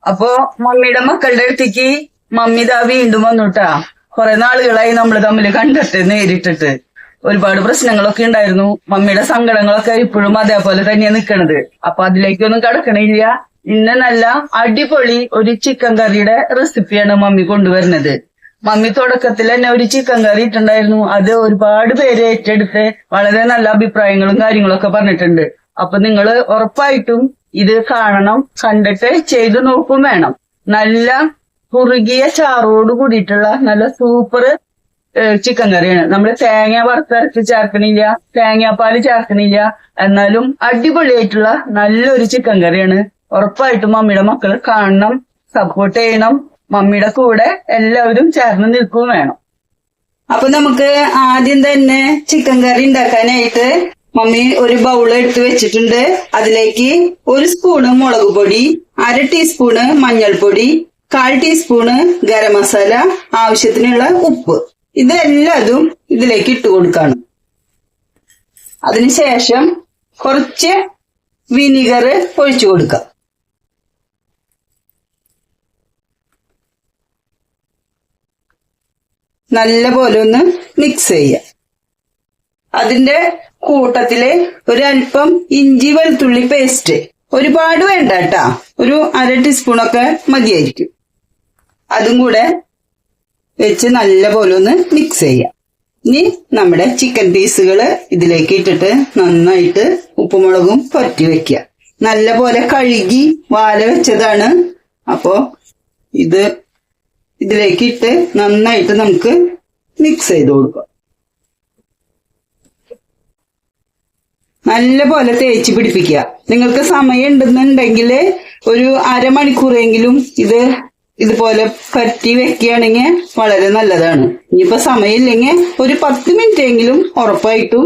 അപ്പൊ മമ്മിയുടെ മക്കളുടെ അടുത്തേക്ക് മമ്മി ഇതാ വീണ്ടും വന്നുട്ടാ. കുറെ നാളുകളായി നമ്മൾ തമ്മിൽ കണ്ടിട്ട് നേരിട്ടിട്ട് ഒരുപാട് പ്രശ്നങ്ങളൊക്കെ ഉണ്ടായിരുന്നു. മമ്മിയുടെ സങ്കടങ്ങളൊക്കെ ഇപ്പോഴും അതേപോലെ തന്നെയാ നിക്കണത്. അപ്പൊ അതിലേക്കൊന്നും കടക്കണില്ല. ഇന്ന് നല്ല അടിപൊളി ഒരു ചിക്കൻ കറിയുടെ റെസിപ്പിയാണ് മമ്മി കൊണ്ടുവരുന്നത്. മമ്മി തുടക്കത്തിൽ തന്നെ ഒരു ചിക്കൻ കറി ഇട്ടുണ്ടായിരുന്നു. അത് ഒരുപാട് പേര് ഏറ്റെടുത്ത് വളരെ നല്ല അഭിപ്രായങ്ങളും കാര്യങ്ങളൊക്കെ പറഞ്ഞിട്ടുണ്ട്. അപ്പൊ നിങ്ങള് ഉറപ്പായിട്ടും ഇത് കാണണം, കണ്ടിട്ട് ചെയ്തു നോക്കും വേണം. നല്ല കുറുകിയ ചാറോട് കൂടിയിട്ടുള്ള നല്ല സൂപ്പർ ചിക്കൻ കറിയാണ്. നമ്മള് തേങ്ങ വറുത്തരച്ച് ചേർക്കണില്ല, തേങ്ങാപ്പാല് ചേർക്കണില്ല, എന്നാലും അടിപൊളിയായിട്ടുള്ള നല്ലൊരു ചിക്കൻ കറിയാണ്. ഉറപ്പായിട്ടും മമ്മിയുടെ മക്കള് കാണണം, സപ്പോർട്ട് ചെയ്യണം. മമ്മിയുടെ കൂടെ എല്ലാവരും ചേർന്ന് നിൽക്കുകയും വേണം. അപ്പൊ നമുക്ക് ആദ്യം തന്നെ ചിക്കൻ കറി ഉണ്ടാക്കാനായിട്ട് മമ്മി ഒരു ബൗൾ എടുത്ത് വെച്ചിട്ടുണ്ട്. അതിലേക്ക് 1 സ്പൂണ് മുളക് പൊടി, 1/2 ടീസ്പൂണ് മഞ്ഞൾപ്പൊടി, 1/4 ടീസ്പൂണ് ഗരം മസാല, ആവശ്യത്തിനുള്ള ഉപ്പ്, ഇതെല്ലാതും ഇതിലേക്ക് ഇട്ട് കൊടുക്കണം. അതിനുശേഷം കുറച്ച് വിനീഗർ ഒഴിച്ചു കൊടുക്കാം. നല്ല പോലെ ഒന്ന് മിക്സ് ചെയ്യാം. അതിന്റെ കൂട്ടത്തില് ഒരല്പം ഇഞ്ചി വെളുത്തുള്ളി പേസ്റ്റ്, ഒരുപാട് വേണ്ട കേട്ടാ, ഒരു 1/2 ടീസ്പൂണൊക്കെ മതിയായിരിക്കും. അതും കൂടെ വെച്ച് നല്ല പോലെ ഒന്ന് മിക്സ് ചെയ്യാം. ഇനി നമ്മുടെ ചിക്കൻ പീസുകള് ഇതിലേക്ക് ഇട്ടിട്ട് നന്നായിട്ട് ഉപ്പുമുളകും പുരട്ടി വെക്കുക. നല്ല പോലെ കഴുകി വാല വെച്ചതാണ്. അപ്പോ ഇതിലേക്ക് ഇട്ട് നന്നായിട്ട് നമുക്ക് മിക്സ് ചെയ്ത് കൊടുക്കാം. നല്ല പോലെ തേച്ച് പിടിപ്പിക്കുക. നിങ്ങൾക്ക് സമയം ഉണ്ടെന്നുണ്ടെങ്കിൽ ഒരു അരമണിക്കൂറെങ്കിലും ഇതുപോലെ പരട്ടി വെക്കുകയാണെങ്കിൽ വളരെ നല്ലതാണ്. ഇനിയിപ്പോ സമയമില്ലെങ്കിൽ ഒരു 10 മിനിറ്റ് എങ്കിലും ഉറപ്പായിട്ടും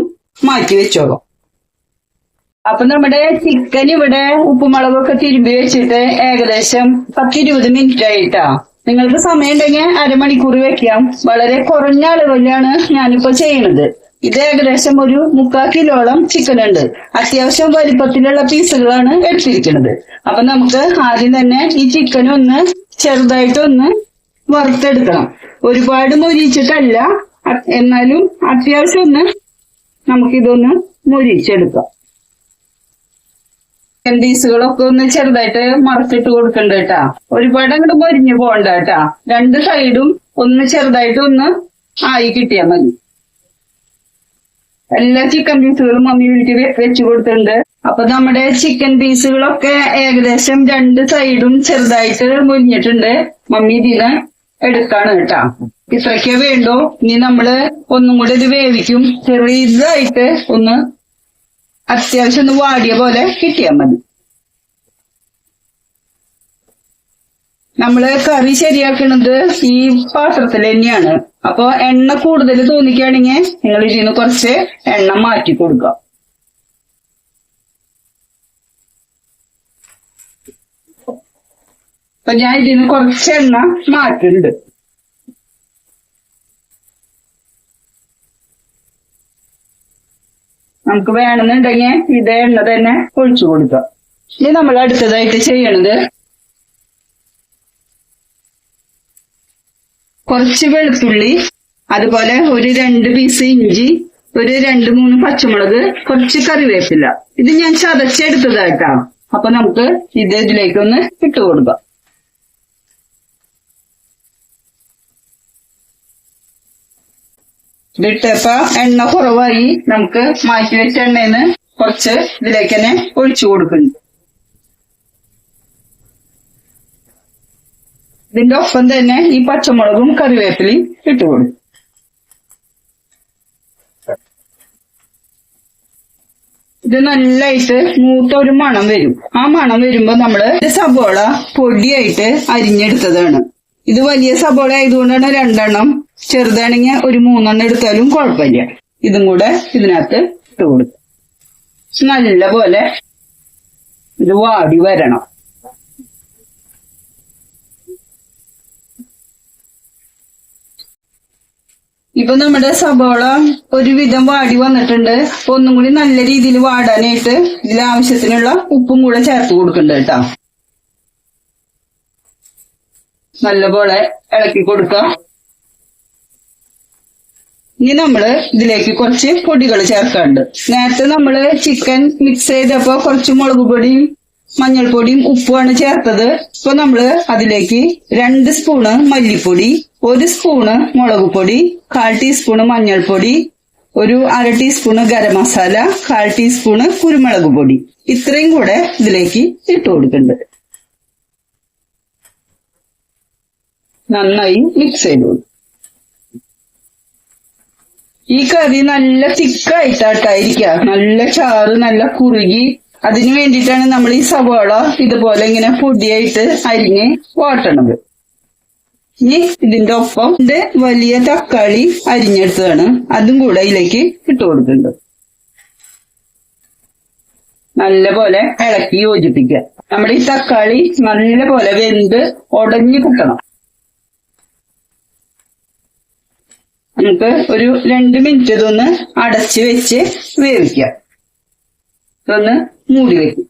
മാറ്റി വെച്ചോളാം. അപ്പൊ നമ്മുടെ ചിക്കൻ ഇവിടെ ഉപ്പുമുളകൊക്കെ തിരുമ്പി വെച്ചിട്ട് ഏകദേശം 10-20 മിനിറ്റ് ആയിട്ടാ. നിങ്ങൾക്ക് സമയം ഉണ്ടെങ്കിൽ അരമണിക്കൂർ വെക്കാം. വളരെ കുറഞ്ഞ അളവിലാണ് ഞാനിപ്പോ ചെയ്യണത്. ഇത് ഏകദേശം ഒരു 3/4 കിലോളം ചിക്കൻ ഉണ്ട്. അത്യാവശ്യം വലിപ്പത്തിലുള്ള പീസുകളാണ് എടുത്തിരിക്കുന്നത്. അപ്പൊ നമുക്ക് ആദ്യം തന്നെ ഈ ചിക്കൻ ഒന്ന് ചെറുതായിട്ടൊന്ന് വറുത്തെടുക്കണം. ഒരുപാട് മൊരിച്ചിട്ടല്ല, എന്നാലും അത്യാവശ്യം ഒന്ന് നമുക്കിതൊന്ന് മൊരിച്ചെടുക്കാം. ചിക്കൻ പീസുകളൊക്കെ ഒന്ന് ചെറുതായിട്ട് മറച്ചിട്ട് കൊടുക്കണ്ട കേട്ടാ. ഒരുപാട് അങ്ങോട്ട് മൊരിഞ്ഞു പോകണ്ട കേട്ടാ. 2 സൈഡും ഒന്ന് ചെറുതായിട്ട് ഒന്ന് ആയി കിട്ടിയാൽ മതി. എല്ലാ ചിക്കൻ പീസുകളും മമ്മി വീട്ടിൽ വെച്ചു കൊടുത്തിട്ടുണ്ട്. അപ്പൊ നമ്മുടെ ചിക്കൻ പീസുകളൊക്കെ ഏകദേശം 2 സൈഡും ചെറുതായിട്ട് മുരിഞ്ഞിട്ടുണ്ട്. മമ്മി ഇതിന് എടുക്കാണ് കേട്ടാ. ഇത്രയ്ക്കേ വേണ്ടോ. ഇനി നമ്മള് ഒന്നും കൂടെ ഇത് വേവിക്കും. ചെറിയതായിട്ട് ഒന്ന് അത്യാവശ്യം ഒന്ന് വാടിയ പോലെ കിട്ടിയാൽ മതി. നമ്മള് കറി ശരിയാക്കുന്നത് ഈ പാത്രത്തിൽ തന്നെയാണ്. അപ്പൊ എണ്ണ കൂടുതൽ തോന്നിക്കുകയാണെങ്കിൽ നിങ്ങൾ ഇതിന് കുറച്ച് എണ്ണ മാറ്റി കൊടുക്കുക. അപ്പൊ ഞാൻ ഇതിന് കുറച്ച് എണ്ണ മാറ്റുന്നുണ്ട്. നമുക്ക് വേണമെന്നുണ്ടെങ്കിൽ ഇതേ എണ്ണ തന്നെ ഒഴിച്ചു കൊടുക്കാം. ഇനി നമ്മൾ അടുത്തതായിട്ട് ചെയ്യണത് കുറച്ച് വെളുത്തുള്ളി, അതുപോലെ ഒരു 2 പീസ് ഇഞ്ചി, ഒരു 2-3 പച്ചമുളക്, കുറച്ച് കറിവേപ്പില. ഇത് ഞാൻ ചതച്ചെടുത്തതായിട്ടാ. അപ്പൊ നമുക്ക് ഇതിലേക്കൊന്ന് ഇട്ട് കൊടുക്കാം. ഇതിട്ടപ്പ എണ്ണ കുറവായി. നമുക്ക് മാറ്റി വെച്ച എണ്ണയിൽ കുറച്ച് ഇതിലേക്ക് തന്നെ ഒഴിച്ചു കൊടുക്കുന്നു. ഇതിന്റെ ഒപ്പം തന്നെ ഈ പച്ചമുളകും കറിവേപ്പിലയും ഇട്ടുകൊടുക്കും. ഇത് നല്ലായിട്ട് മൂത്ത ഒരു മണം വരും. ആ മണം വരുമ്പോ നമ്മള് സബോള പൊടിയായിട്ട് അരിഞ്ഞെടുത്തതാണ്. ഇത് വലിയ സബോള ആയതുകൊണ്ടാണ് 2 എണ്ണം. ചെറുതാണെങ്കിൽ ഒരു 3 എണ്ണം എടുത്താലും കുഴപ്പമില്ല. ഇതും കൂടെ ഇതിനകത്ത് ഇട്ട് കൊടുക്കും. നല്ല പോലെ ഇത് വാടി വരണം. ഇപ്പൊ നമ്മുടെ സബോള ഒരുവിധം വാടി വന്നിട്ടുണ്ട്. ഒന്നും കൂടി നല്ല രീതിയിൽ വാടാനായിട്ട് ഇതിൽ ആവശ്യത്തിനുള്ള ഉപ്പും കൂടെ ചേർത്ത് കൊടുക്കുന്നുണ്ട് കേട്ടോ. നല്ലപോലെ ഇളക്കി കൊടുക്കാം. ഇനി നമ്മള് ഇതിലേക്ക് കുറച്ച് പൊടികൾ ചേർക്കാറുണ്ട്. നേരത്തെ നമ്മള് ചിക്കൻ മിക്സ് ചെയ്തപ്പോ കുറച്ച് മുളക് പൊടിയും മഞ്ഞൾപ്പൊടിയും ഉപ്പുമാണ് ചേർത്തത്. ഇപ്പൊ നമ്മള് അതിലേക്ക് 2 സ്പൂണ് മല്ലിപ്പൊടി, 1 സ്പൂണ് മുളക് പൊടി, 1/4 ടീസ്പൂണ് മഞ്ഞൾപ്പൊടി, ഒരു 1/2 ടീസ്പൂണ് ഗരം മസാല, 1/4 ടീസ്പൂണ് കുരുമുളക് പൊടി, ഇത്രയും കൂടെ ഇതിലേക്ക് ഇട്ട് കൊടുക്കുന്നുണ്ട്. നന്നായി മിക്സ് ചെയ്തു. ഈ കറി നല്ല തിക്കായിട്ടായിരിക്കുക, നല്ല ചാറ് നല്ല കുറുകി. അതിനു വേണ്ടിയിട്ടാണ് നമ്മൾ ഈ സവാള ഇതുപോലെ ഇങ്ങനെ പൊടിയായിട്ട് അരിഞ്ഞ് വാട്ടണത്. ഇനി ഇതിന്റെ ഒപ്പം വലിയ തക്കാളി അരിഞ്ഞെടുത്തതാണ്, അതും കൂടെ ഇതിലേക്ക് ഇട്ട് കൊടുക്കുന്നുണ്ട്. നല്ലപോലെ ഇളക്കി യോജിപ്പിക്കുക. നമ്മുടെ ഈ തക്കാളി നല്ലപോലെ വെന്ത് ഉടഞ്ഞു കിട്ടണം. നമുക്ക് ഒരു 2 മിനിറ്റ് ഇതൊന്ന് അടച്ചു വെച്ച് വേവിക്കാം. ഇതൊന്ന് മൂടി വെക്കും.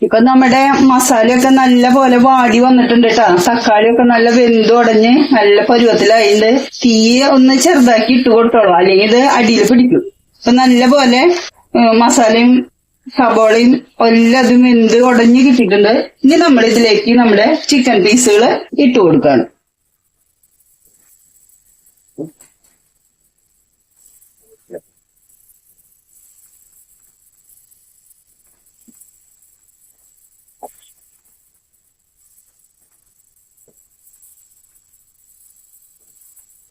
ഇപ്പൊ നമ്മുടെ മസാലയൊക്കെ നല്ല പോലെ വാടി വന്നിട്ടുണ്ട് കേട്ടോ. തക്കാളിയൊക്കെ നല്ല വെന്തുടഞ്ഞ് നല്ല പരുവത്തിലായിണ്ട്. തീ ഒന്ന് ചെറുതാക്കി ഇട്ട് കൊടുത്തോളൂ, അല്ലെങ്കിൽ ഇത് അടിയിൽ പിടിക്കും. ഇപ്പൊ നല്ല പോലെ മസാലയും സബോളയും എല്ലാം അതും വെന്ത് ഉടഞ്ഞ് കിട്ടിയിട്ടുണ്ട്. ഇനി നമ്മൾ ഇതിലേക്ക് നമ്മുടെ ചിക്കൻ പീസുകൾ ഇട്ട് കൊടുക്കാണ്.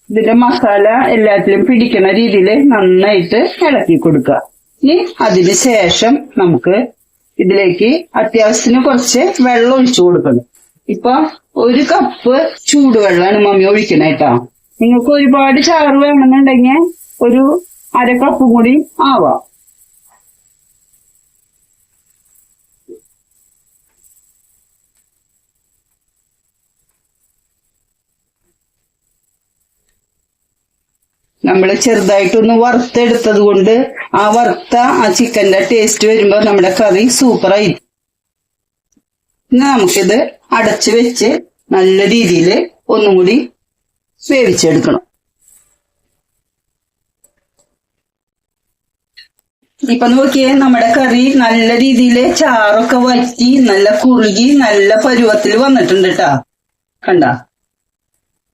ഇതിന്റെ മസാല എല്ലാത്തിലും പിടിക്കുന്ന രീതിയിൽ നന്നായിട്ട് ഇളക്കി കൊടുക്കുക. ഇനി അതിന് ശേഷം നമുക്ക് ഇതിലേക്ക് അത്യാവശ്യത്തിന് കുറച്ച് വെള്ളം ഒഴിച്ചു കൊടുക്കണം. ഇപ്പൊ 1 കപ്പ് ചൂടുവെള്ളമാണ് മമ്മി ഒഴിക്കണേട്ടാ. നിങ്ങൾക്ക് ഒരുപാട് ചാറ് വേണമെന്നുണ്ടെങ്കിൽ ഒരു 1/2 കപ്പ് കൂടി ആവാം. നമ്മള് ചെറുതായിട്ടൊന്ന് വറുത്തെടുത്തത് കൊണ്ട് ആ ചിക്കന്റെ ടേസ്റ്റ് വരുമ്പോ നമ്മുടെ കറി സൂപ്പറായി. ഇനി നമുക്കിത് അടച്ചു വെച്ച് നല്ല രീതിയിൽ ഒന്നും കൂടി വേവിച്ചെടുക്കണം. ഇപ്പൊ നോക്കിയേ, നമ്മുടെ കറി നല്ല രീതിയിൽ ചാറൊക്കെ വറ്റി നല്ല കുറുകി നല്ല പരുവത്തിൽ വന്നിട്ടുണ്ട് കേട്ടാ. കണ്ട,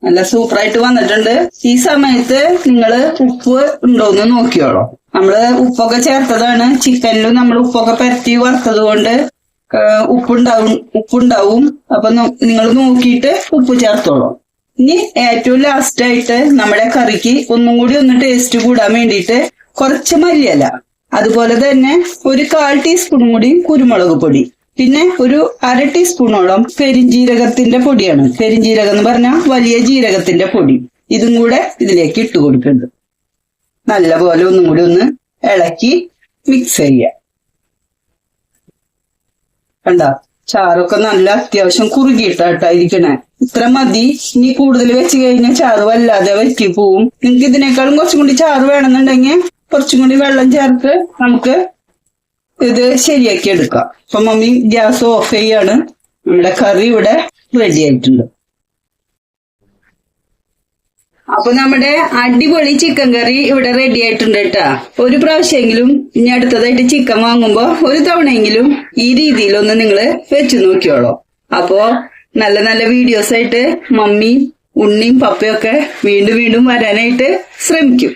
നല്ല സൂപ്പറായിട്ട് വന്നിട്ടുണ്ട്. ഈ സമയത്ത് നിങ്ങള് ഉപ്പ് ഉണ്ടോന്ന് നോക്കിയോളൂ. നമ്മള് ഉപ്പൊക്കെ ചേർത്തതാണ്. ചിക്കനിലും നമ്മൾ ഉപ്പൊക്കെ പരത്തി വറുത്തത് കൊണ്ട് ഉപ്പുണ്ടാവും. അപ്പൊ നിങ്ങൾ നോക്കിയിട്ട് ഉപ്പ് ചേർത്തോളൂ. ഇനി ഏറ്റവും ലാസ്റ്റ് ആയിട്ട് നമ്മുടെ കറിക്ക് ഒന്നും കൂടി ഒന്ന് ടേസ്റ്റ് കൂടാൻ വേണ്ടിയിട്ട് കുറച്ച് മല്ലിയില, അതുപോലെ തന്നെ ഒരു 1/4 ടീസ്പൂൺ കൂടി കുരുമുളക് പൊടി, പിന്നെ ഒരു 1/2 ടീസ്പൂണോളം പെരിഞ്ജീരകത്തിന്റെ പൊടിയാണ്. പെരിഞ്ജീരകം എന്ന് പറഞ്ഞാൽ വലിയ ജീരകത്തിന്റെ പൊടി. ഇതും കൂടെ ഇതിലേക്ക് ഇട്ട് കൊടുക്കുന്നുണ്ട്. നല്ലപോലെ ഒന്നും കൂടി ഒന്ന് ഇളക്കി മിക്സ് ചെയ്യുക. കണ്ട, ചാറൊക്കെ നല്ല അത്യാവശ്യം കുറുകിയിട്ടായിരിക്കണേ. ഇത്ര മതി. ഇനി കൂടുതൽ വെച്ച് കഴിഞ്ഞാൽ ചാറ് വല്ലാതെ വറ്റി പോവും. നിങ്ങൾക്ക് ഇതിനേക്കാളും കുറച്ചും കൂടി ചാറ് വേണമെന്നുണ്ടെങ്കിൽ കുറച്ചും കൂടി വെള്ളം ചേർത്ത് നമുക്ക് ഇത് ശരിയാക്കി എടുക്കാം. അപ്പൊ മമ്മി ഗ്യാസ് ഓഫ് ചെയ്യാണ്. നമ്മുടെ കറി ഇവിടെ റെഡി ആയിട്ടുണ്ട്. അപ്പൊ നമ്മുടെ അടിപൊളി ചിക്കൻ കറി ഇവിടെ റെഡി ആയിട്ടുണ്ട് കേട്ടാ. ഒരു പ്രാവശ്യമെങ്കിലും ഇനി അടുത്തതായിട്ട് ചിക്കൻ വാങ്ങുമ്പോ ഒരു തവണയെങ്കിലും ഈ രീതിയിലൊന്ന് നിങ്ങള് വെച്ചു നോക്കിയോളൂ. അപ്പോ നല്ല നല്ല വീഡിയോസ് ആയിട്ട് മമ്മി, ഉണ്ണിയും പപ്പയൊക്കെ വീണ്ടും വരാനായിട്ട് ശ്രമിക്കും.